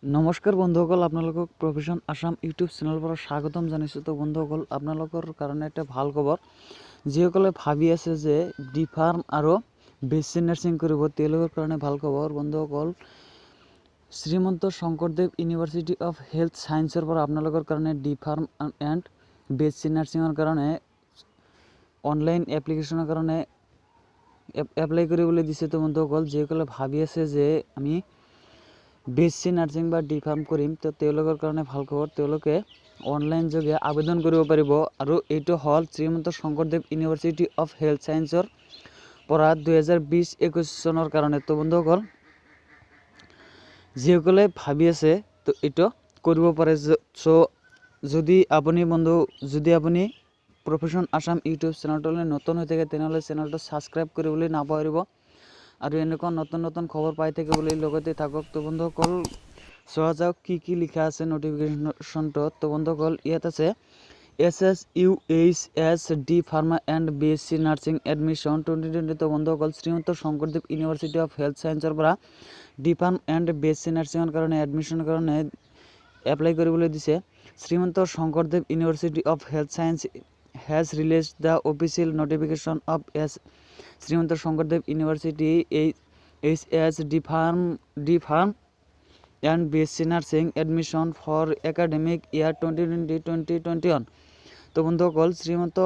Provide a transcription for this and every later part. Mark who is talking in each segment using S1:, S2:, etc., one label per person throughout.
S1: নমস্কাৰ বন্ধুসকল, আপোনালোকক প্ৰফেশ্যন আসাম ইউটিউব চেনেলৰ পৰা স্বাগতম জনাইছোঁ। তো বন্ধুসকল, আপোনালোকৰ কাৰণে এটা ভাল খবৰ। যিসকলে ভাবি আছে যে ডি ফাৰ্ম আৰু বেছি নাৰ্ছিং কৰিব, তেওঁলোকৰ কাৰণে ভাল খবৰ। বন্ধুসকল, Srimanta Sankardev university of health ছায়েন্সৰ পৰা আপোনালোকৰ কাৰণে ডি ফাৰ্ম এণ্ড বেছি নাৰ্ছিঙৰ কাৰণে অনলাইন এপ্লিকেশ্যনৰ কাৰণে এপ্লাই কৰিবলৈ দিছে। তো বন্ধুসকল, যিসকলে ভাবি আছে যে আমি বেছি নাৰ্ছিং বা ডি ফাৰ্ম কৰিম, তো তেওঁলোকৰ কাৰণে ভাল খবৰ। তেওঁলোকে অনলাইন যোগে আবেদন কৰিব পাৰিব আৰু এইটো হ'ল Srimanta Sankardev university of health ছায়েন্সৰ পৰা 2020-21 চনৰ কাৰণে। তো বন্ধুসকল, যিসকলে ভাবি আছে তো এইটো কৰিব পাৰে। যদি আপুনি প্ৰফেশ্যন আসাম ইউটিউব চেনেলটোলৈ নতুন হৈ থাকে, তেনেহ'লে চেনেলটো ছাবস্ক্ৰাইব কৰিবলৈ নাপাহৰিব আৰু এনেকুৱা নতুন নতুন খবৰ পাই থাকিবলৈ লগতে থাকক। তো বন্ধুসকল, চোৱা যাওক কি লিখা আছে নটিফিকেশ্যনটোত। তো বন্ধুসকল, ইয়াত আছে SSUHS D pharma and BSc nursing admission 2020। তো বন্ধুসকল, Srimanta Sankardev university of health ছায়েন্সৰ পৰা ডি ফাৰ্ম এণ্ড BSc নাৰ্ছিঙৰ কাৰণে এডমিশ্যনৰ কাৰণে এপ্লাই কৰিবলৈ দিছে। Srimanta Sankardev university of health science has released the official notification of Srimanta Shankardev University HS D Farm and BSc Nursing admission for academic year 2020-2021। তো বন্ধুসকল, Shrimanta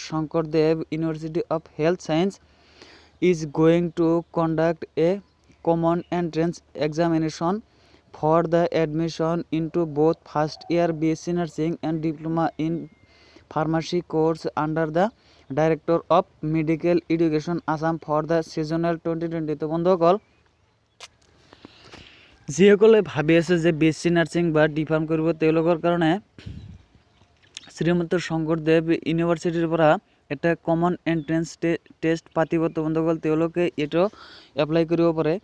S1: Shankardev University of Health Science is going to conduct a common entrance examination for the admission into both first year BSc Nursing and Diploma in Pharmacy course under the Director of Medical Education Assam for the seasonal 2020। তো বন্ধুসকল, যিসকলে ভাবি আছে যে BSc nursing বা D pharm কৰিব, তেওঁলোকৰ কাৰণে শ্ৰীমন্ত শংকৰদেৱ ইউনিভাৰ্চিটিৰ পৰা এটা কমন এণ্ট্ৰেন্স টেষ্ট পাতিব। তো বন্ধুসকল, তেওঁলোকে এইটো এপ্লাই কৰিব পাৰে।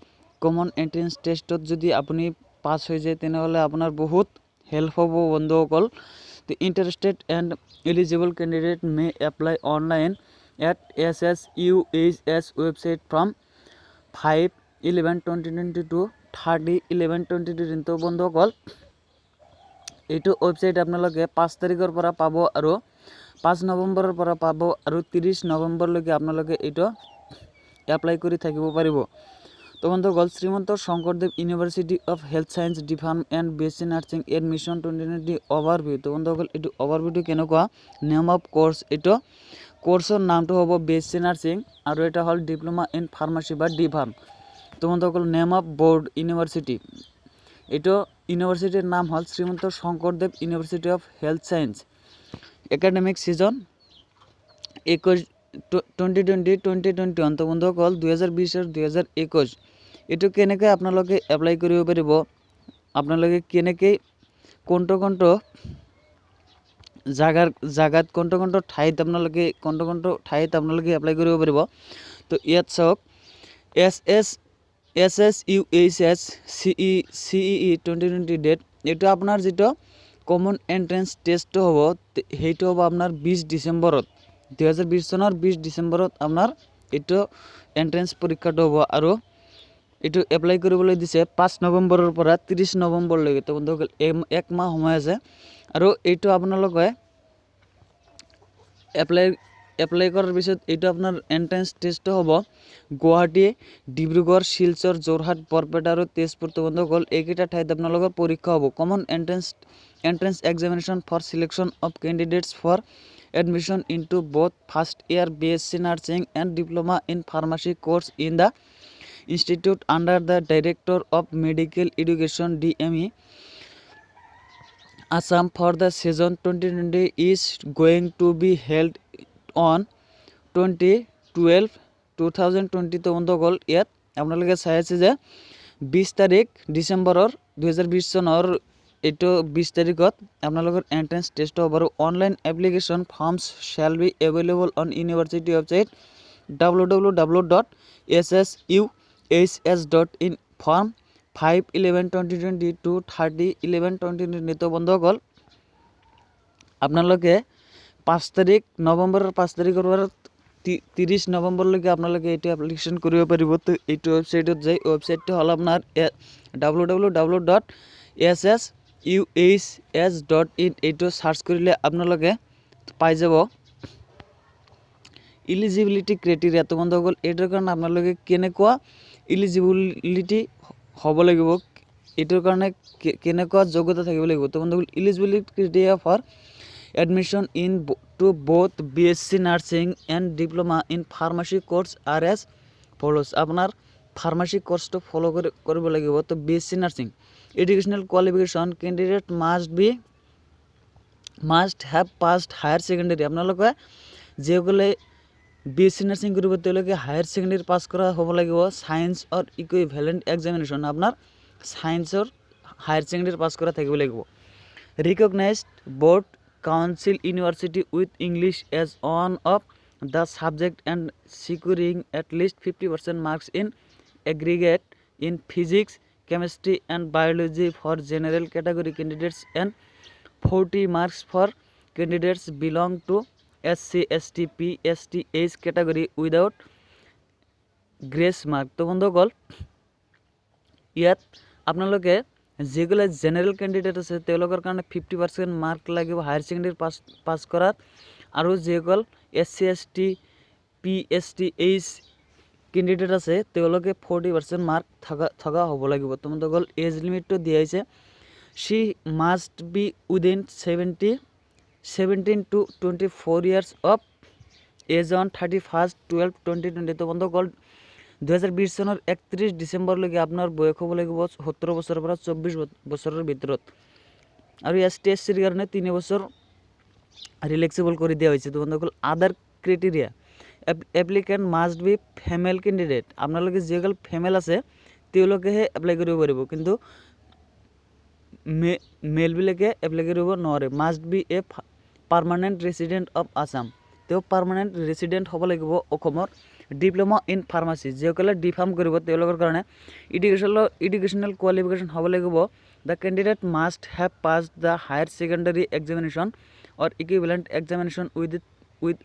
S1: কমন এণ্ট্ৰেন্স টেষ্টত যদি আপুনি পাছ হৈ যায়, তেনেহ'লে আপোনাৰ বহুত হেল্প হ'ব বন্ধুসকল। The interested and eligible candidate may apply online at SSUHS website from 5/11/2020 to 30/11/2020। তো বন্ধুসকল, এইটো ৱেবছাইট আপোনালোকে 5 তাৰিখৰ পৰা পাব আৰু 5 নৱেম্বৰৰ পৰা পাব আৰু 30 নৱেম্বৰলৈকে আপোনালোকে এইটো এপ্লাই কৰি থাকিব পাৰিব। তো বন্ধুসকল, Srimanta Sankardev university of health science D farm and BSc nursing admission 2020 overview. তো বন্ধুসকল, এইটো অভাৰভিউটো কেনেকুৱা, নেম অফ কোৰ্ছ, এইটো কোৰ্ছৰ নামটো হ'ব BSc নাৰ্ছিং আৰু এটা হ'ল ডিপ্ল'মা ইন ফাৰ্মাচী বা ডি ফাৰ্ম। তো বন্ধুসকল, নেম অফ বৰ্ড ইউনিভাৰ্চিটি, এইটো ইউনিভাৰ্চিটিৰ নাম হ'ল Srimanta Sankardev university of health science. Academic season 2020-2021। তো বন্ধুসকল, 2020 আৰু 2021 এইটো কেনেকৈ আপোনালোকে এপ্লাই কৰিব পাৰিব, আপোনালোকে কেনেকৈ কোনটো জাগাত কোনটো ঠাইত আপোনালোকে এপ্লাই কৰিব পাৰিব। তো ইয়াত চাওক, SSUHS CEE 2020 ডেট, এইটো আপোনাৰ যিটো কমন এণ্ট্ৰেন্স টেষ্টটো হ'ব, সেইটো হ'ব আপোনাৰ 20 ডিচেম্বৰত, 2020 চনৰ 20 ডিচেম্বৰত আপোনাৰ এইটো এণ্ট্ৰেন্স পৰীক্ষাটো হ'ব আৰু এইটো এপ্লাই কৰিবলৈ দিছে 5 নৱেম্বৰৰ পৰা 30 নৱেম্বৰলৈকে। তো বন্ধুসকল, এক মাহ সময় আছে আৰু এইটো আপোনালোকে এপ্লাই কৰাৰ পিছত এইটো আপোনাৰ এণ্ট্ৰেন্স টেষ্টটো হ'ব গুৱাহাটী, ডিব্ৰুগড়, শিলচৰ, যোৰহাট, বৰপেটা আৰু তেজপুৰ। তো বন্ধুসকল, এইকেইটা ঠাইত আপোনালোকৰ পৰীক্ষা হ'ব। Common entrance examination for selection of candidates for admission into both first year BSc Nursing and Diploma in Pharmacy course in the institute under the Director of Medical Education DME Assam for the season 2020 is going to be held on 20/12/2020। তো বন্ধুসকল, ইয়াত আপোনালোকে চাই আছে যে 20 তাৰিখ ডিচেম্বৰৰ 2020 চনৰ এইটো 20 তাৰিখত আপোনালোকৰ এণ্ট্ৰেন্স টেষ্ট হ'ব আৰু online application forms shall be available on university website www.ssuhs.in form 5/11/2020 to 30/11/2020। তো বন্ধুসকল, আপোনালোকে 5 তাৰিখ নৱেম্বৰৰ 5 তাৰিখৰ পৰা 30 নৱেম্বৰলৈকে আপোনালোকে এইটো এপ্লিকেশ্যন কৰিব পাৰিব। তো এইটো ৱেবছাইটত যাই, ৱেবছাইটটো হ'ল আপোনাৰ www.ssuhs.in। এইটো চাৰ্চ কৰিলে আপোনালোকে পাই যাব ইলিজিবিলিটি ক্ৰাইটেৰিয়া। তো বন্ধুসকল এইটোৰ কাৰণে আপোনালোকে কেনেকুৱা ইলিজিবিলিটি হ'ব লাগিব, এইটোৰ কাৰণে কেনেকুৱা যোগ্যতা থাকিব লাগিব। তো বন্ধুসকল eligibility criteria for admission to both BSc Nursing and Diploma in Pharmacy course are as follows। আপোনাৰ ফাৰ্মাচী কোৰ্সটো ফলো কৰিব লাগিব। তো BSc Nursing educational qualification candidate must have passed higher secondary। আপোনালোকে যিসকলে BSc Nursing কৰিব তেওঁলোকে হায়াৰ ছেকেণ্ডেৰী পাছ কৰা হ'ব লাগিব। সায়েন্স অৰ ইকুইভেলেন্ট এক্সামিনেশ্যন আপোনাৰ সায়েন্সৰ হায়াৰ ছেকেণ্ডেৰী পাছ কৰা থাকিব লাগিব। Recognised board Council University with English as one of the subject and securing at least 50% marks in aggregate in physics, chemistry and biology for general category candidates and 40 marks for candidates belong to SC, ST, PST age category without grace mark। তো বন্ধুসকল ইয়াত আপোনালোকে যিগুলো general candidate আছে তেওঁলোকৰ কাৰণে 50% mark লাগিব higher secondary pass কৰাত, আৰু যিসকল SC, ST, PST H candidate আছে তেওঁলোকে 40% মাৰ্ক থকা হ'ব লাগিব। তো বন্ধুসকল এজ লিমিটটো দিয়া হৈছে she must be within 17 to 24 years of age on 31/12/2020। তো বন্ধুসকল 2020 চনৰ 31 ডিসেম্বৰলৈকে আপোনাৰ বয়স হ'ব লাগিব 17 বছৰৰ পৰা 24 বছৰৰ ভিতৰত, আৰু ST SC ৰ কাৰণে 3 বছৰ ৰিলেক্সেবল কৰি দিয়া হৈছে। তো বন্ধুসকল আদাৰ criteria applicant must B female candidate. আপোনালোকে যিসকল ফিমেল আছে তেওঁলোকেহে এপ্লাই কৰিব পাৰিব, কিন্তু মেলবিলাকে এপ্লাই কৰিব নোৱাৰে। Must be a permanent resident of Assam. তেওঁ পাৰ্মানেণ্ট ৰেচিডেণ্ট হ'ব লাগিব অসমৰ। ডিপ্ল'মা ইন ফাৰ্মাচী যিসকলে ডি ফাৰ্ম কৰিব তেওঁলোকৰ কাৰণে এডুকেশ্যনেল কোৱালিফিকেশ্যন হ'ব লাগিব। The candidate must have pass the higher secondary examination or equivalent examination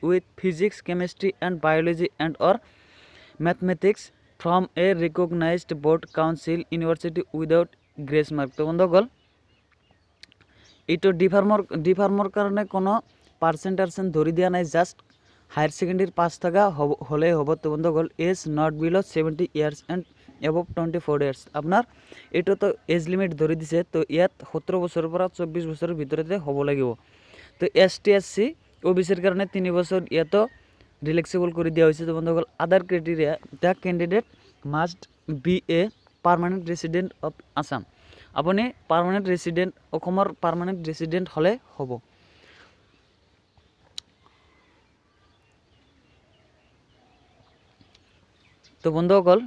S1: with physics, chemistry and biology and or mathematics from a recognised board council university without grace mark. তো বন্ধুসকল এইটো D ফাৰ্মৰ কাৰণে কোনো percent ধৰি দিয়া নাই, just higher secondary pass থকা হ'লেই হ'ব। তো বন্ধুসকল age not below' 70 years and above 24 years. আপোনাৰ এইটোতো এজ লিমিট ধৰি দিছে, তো ইয়াত 17 বছৰৰ পৰা 24 বছৰৰ ভিতৰতে হ'ব লাগিব। তো ST SC OBC ৰ কাৰণে 3 বছৰ ইয়াতো ৰিলেক্সেবল কৰি দিয়া হৈছে। তো বন্ধুসকল আদাৰ criteria the candidate must be a permanent resident of Assam. আপুনি পাৰ্মানেণ্ট ৰেচিডেণ্ট অসমৰ পাৰ্মানেণ্ট ৰেচিডেণ্ট হ'লে হ'ব। তো বন্ধুসকল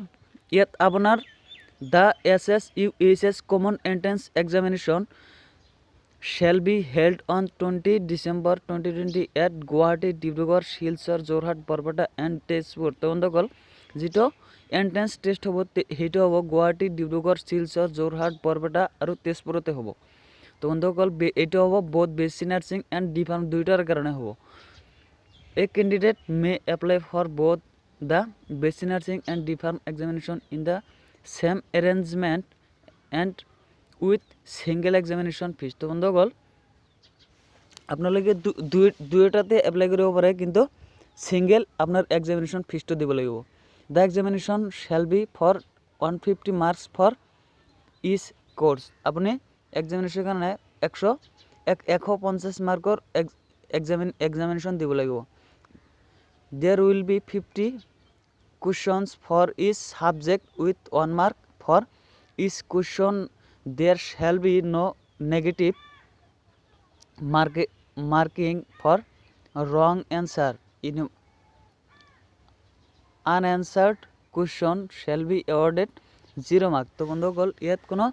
S1: ইয়াত আপোনাৰ the SSUHS common entrance examination shall be held on 20 December 2020 at Guwahati, Dibrugarh, Silchar, Jorhat, Barpeta and Tezpur. তো বন্ধুসকল যিটো এন্ট্ৰেন্স টেষ্ট হ'ব সেইটো হ'ব গুৱাহাটী, ডিব্ৰুগড়, শিলচৰ, যোৰহাট, বৰপেটা আৰু তেজপুৰতে হ'ব। তো বন্ধুসকল এইটো হ'ব both BSc nursing and D Pharm দুয়োটাৰ কাৰণে হ'ব। A candidate may apply for both the BSc Nursing and D Pharm examination in the same arrangement and with single examination fees। তো বন্ধুসকল আপোনালোকে দুয়োটাতে এপ্লাই কৰিব পাৰে, কিন্তু সিঙ্গেল আপোনাৰ এক্সামিনেশ্যন ফিজটো দিব লাগিব। The examination shall be for 150 marks for each course. আপুনি এক্সামিনেশ্যনৰ কাৰণে 150 মাৰ্কৰ এক্সামিনেশ্যন দিব লাগিব। There will be 50 questions for each subject with 1 mark for each question. There shall be no negative marking for wrong answer. In unanswered question shall be awarded 0 mark। তো বন্ধুসকল ইয়াত কোনো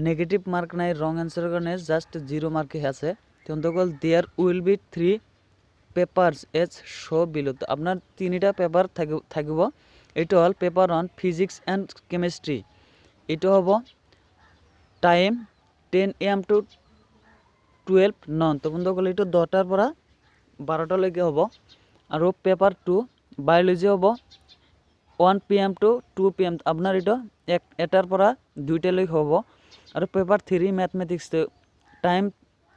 S1: নেগেটিভ মাৰ্ক নাই, ৰং এনচাৰৰ কাৰণে just 0 মাৰ্কহে আছে। বন্ধুসকল there will be 3 পেপাৰ্স as শো বিলো। তো আপনার 3টা পেপার থাকিব। এইটো হল পেপার 1 ফিজিক্স এন্ড কেমিস্ট্রি। এইটো হব টাইম 10 AM to 12 noon। তো বন্ধুসকল এইটো 10টাৰ পৰা 12টালৈকে হ'ব। আৰু পেপাৰ 2 বায়'লজি হ'ব 1 PM to 2 PM আপোনাৰ এইটো এটাৰ পৰা 2টালৈ হ'ব আৰু paper 3 mathematics time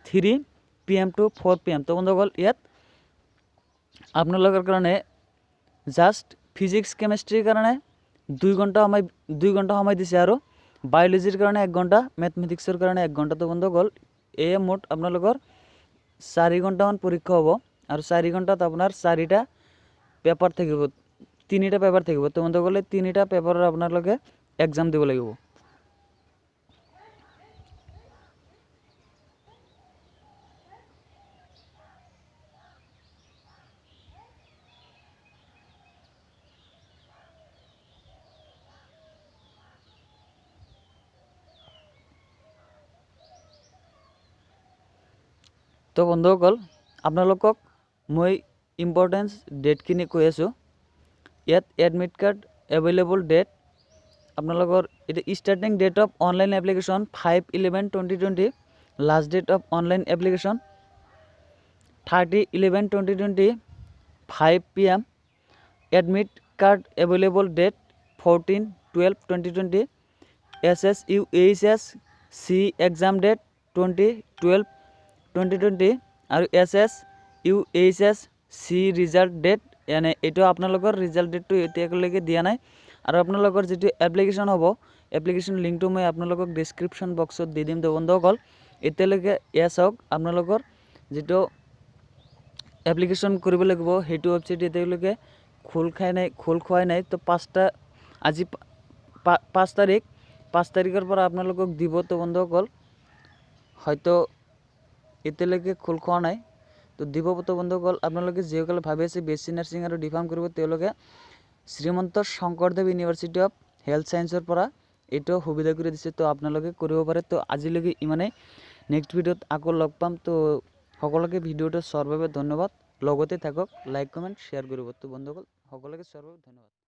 S1: 3 PM to 4 PM তো বন্ধুসকল ইয়াত আপোনালোকৰ কাৰণে জাষ্ট ফিজিক্স কেমেষ্ট্ৰিৰ কাৰণে 2 ঘণ্টা সময় দিছে আৰু বায়'লজিৰ কাৰণে 1 ঘণ্টা মেথমেটিক্সৰ কাৰণে 1 ঘণ্টা তো বন্ধুসকল এই মুঠ আপোনালোকৰ 4 ঘণ্টামান পৰীক্ষা হ'ব আৰু 4 ঘণ্টাত আপোনাৰ 4টা পেপাৰ থাকিব 3টা পেপাৰ থাকিব তো বন্ধুসকল 3টা পেপাৰৰ আপোনালোকে এক্সাম দিব লাগিব। তো বন্ধুসকল আপোনালোকক মই ইম্পৰ্টেন্স ডেটখিনি কৈ আছোঁ। ইয়াত এডমিট কাৰ্ড এভেইলেবল ডেট আপোনালোকৰ এতিয়া starting date of online application 5/11/2020 last date of online application 30/11/2020 5 PM admit card available date 14/12/2020 SSUHSC exam date 20/12/2020 আৰু SSUHSC ৰিজাল্ট ডেট এনে এইটো আপোনালোকৰ ৰিজাল্ট ডেটটো এতিয়ালৈকে দিয়া নাই আৰু আপোনালোকৰ যেটো এপ্লিকেশ্যন হ'ব এপ্লিকেশ্যন লিংকটো মই আপোনালোকক ডেসক্ৰিপশ্যন বক্সত দি দিম তো বন্ধুসকল এতিয়ালৈকে চাওক আপোনালোকৰ যেটো এপ্লিকেশ্যন কৰিব লাগিব হেতু ওয়েবসাইট এতিয়ালৈকে খোল খোৱাই নাই তো 5টা আজি 5 তাৰিখৰ পৰা আপোনালোকক দিব তো বন্ধুসকল হয়তো এতিয়ালৈকে খোল খোৱা নাই তো দিব তো বন্ধুসকল আপোনালোকে যিসকলে ভাবি আছে বিএসসি নার্সিং আৰু ডিফাৰ্ম কৰিব তেওঁলোকে Srimanta Sankardev university of health সায়েন্সৰ পৰা এইটো সুবিধা কৰি দিছে তো আপোনালোকে কৰিব পাৰে তো আজিলৈকে ইমানে নেক্সট ভিডিঅ'ত আকৌ লগ পাম তো সকলোকে ভিডিঅ'টো চোৱাৰ বাবে ধন্যবাদ লগতে থাকক লাইক কমেন্ট শেয়াৰ কৰিব তো বন্ধুসকল সকলোকে চোৱাৰ বাবে ধন্যবাদ।